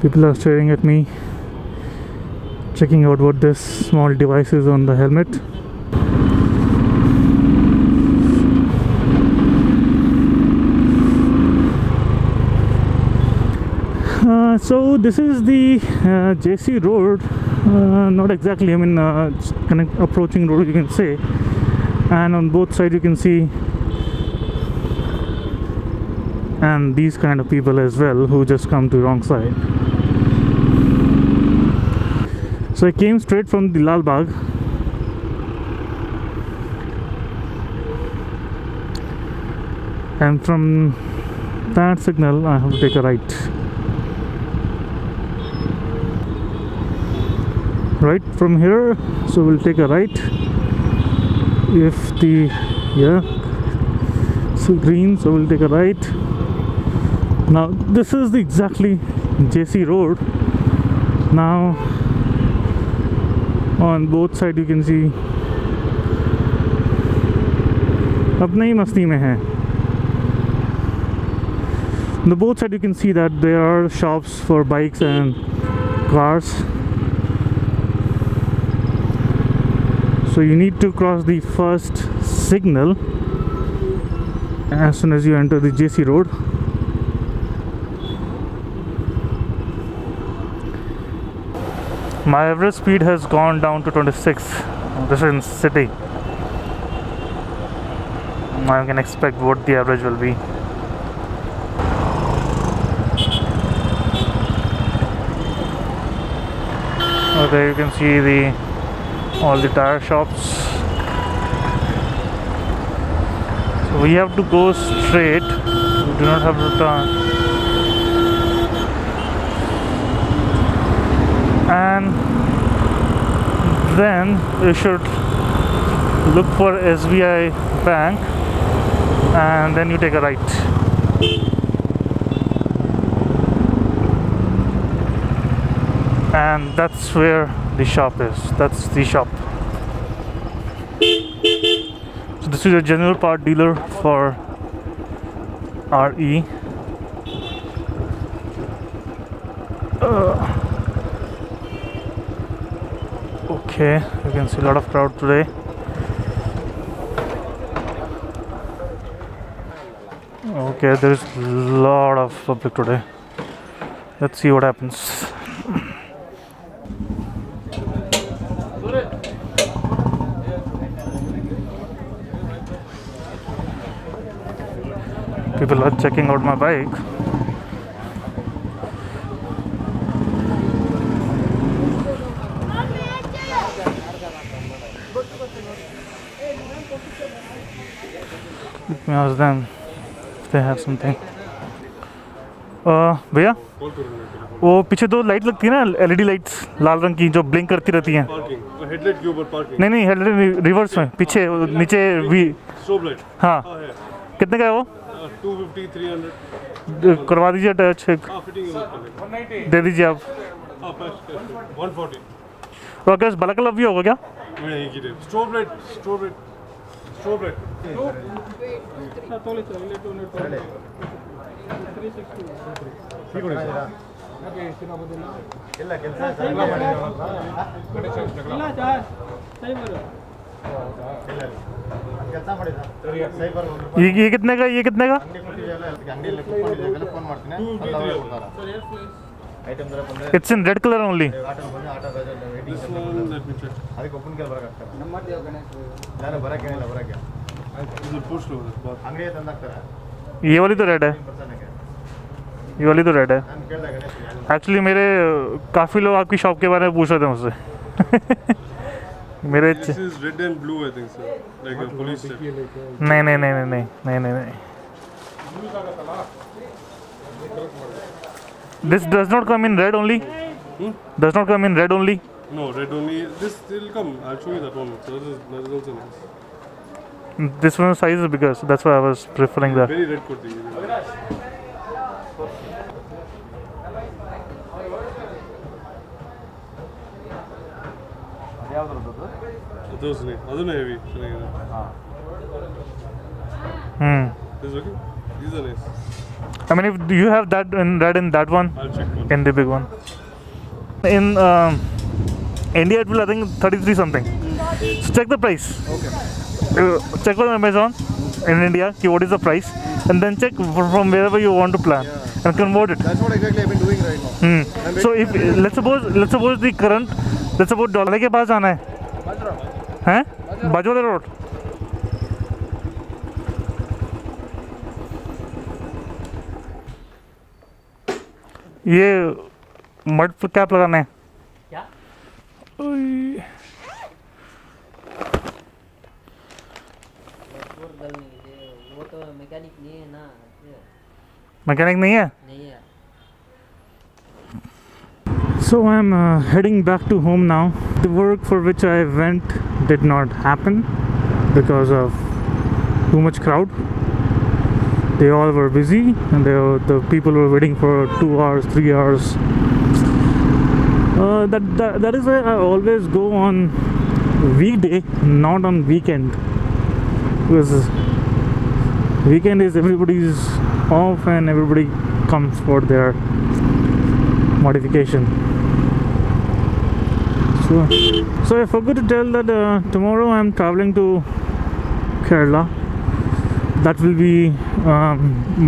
People are staring at me, checking out what this small device is on the helmet. So this is the JC Road. Not exactly, I mean, it's approaching road, you can say. And on both sides you can see, and these kind of people as well who just come to wrong side. So I came straight from the Lal Bagh, and from that signal I have to take a right. Right from here, so we'll take a right. If the so green, so we'll take a right. Now this is the exactly JC Road. Now on both sides you can see अपने ही मस्ती में है. On the both sides you can see that there are shops for bikes and cars. So you need to cross the first signal as soon as you enter the JC Road. My average speed has gone down to 26. This is in city. I can expect what the average will be. There you can see all the tire shops. So we have to go straight. We do not have to turn. And then you should look for SBI Bank, and then you take a right. And that's where the shop is. That's the shop. So this is a general part dealer for RE. Okay, you can see a lot of crowd today. Okay, there is a lot of public today. Let's see what happens. People are checking out my bike. Let me ask them if they have something. भैया वो पीछे दो light लगती है ना, LED lights लाल रंग की जो ब्लिंक करती रहती हैं. हेडलाइट के ऊपर पार्किंग? नहीं, हेडलाइट रिवर्स में पीछे नीचे वी स्ट्रोब लाइट. हाँ, कितने का है वो? 250 300 करवा दीजिए टच. दे दीजिए आप. 140. तो क्या ब्लैक कलर भी होगा क्या? नहीं, स्ट्रोब लाइट. ये कितने का? It's in red color only. ये वाली तो रेड है. एक्चुअली मेरे काफ़ी लोग आपकी शॉप के बारे में पूछ रहे थे मुझसे. मेरे This is red and blue, I think, sir. Like a police check. नहीं. This does not come in red only. Does not come in red only. No, red only. This will come. I'll show you that one. So that is also nice. This one's size is bigger, so that's why I was preferring that. Very red kurti. Those heavy. This is okay. These are nice. I mean, if you have that in red in that one, I'll check one. in the big one. In India, it will I think 33 something. So check the price. Okay. Check on Amazon in India. Ki what is the price, and then check from wherever you want to plan and convert it. That's what exactly I've been doing right now. I'm So waiting if let's suppose the current, let's suppose dollar के पास जाना है, हैं? बाजूवाला road. ये mud cap लगाना है. क्या? वो तो मैकेनिक नहीं है ना. मैकेनिक नहीं है. नहीं है. So I'm heading back to home now. The work for which I went did not happen because of too much crowd. They all were busy, and the people were waiting for 2 hours, 3 hours. That is why I always go on weekday, not on weekend, because weekend is everybody's off and everybody comes for their modification. So I forgot to tell that tomorrow I'm traveling to Kerala. That will be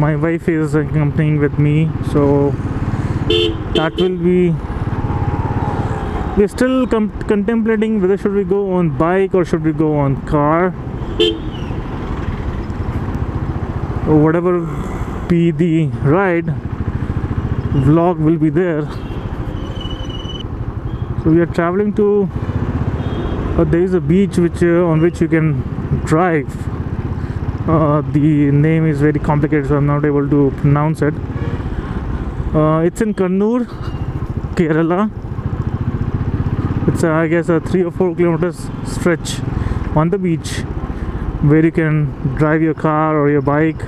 my wife is accompanying with me, so that will be, we're still contemplating whether should we go on bike or should we go on car, or whatever be the ride, vlog will be there. So we are traveling to there is a beach which on which you can drive. The name is very complicated, so I'm not able to pronounce it. It's in Kannur, Kerala. It's I guess a 3 or 4 kilometers stretch on the beach where you can drive your car or your bike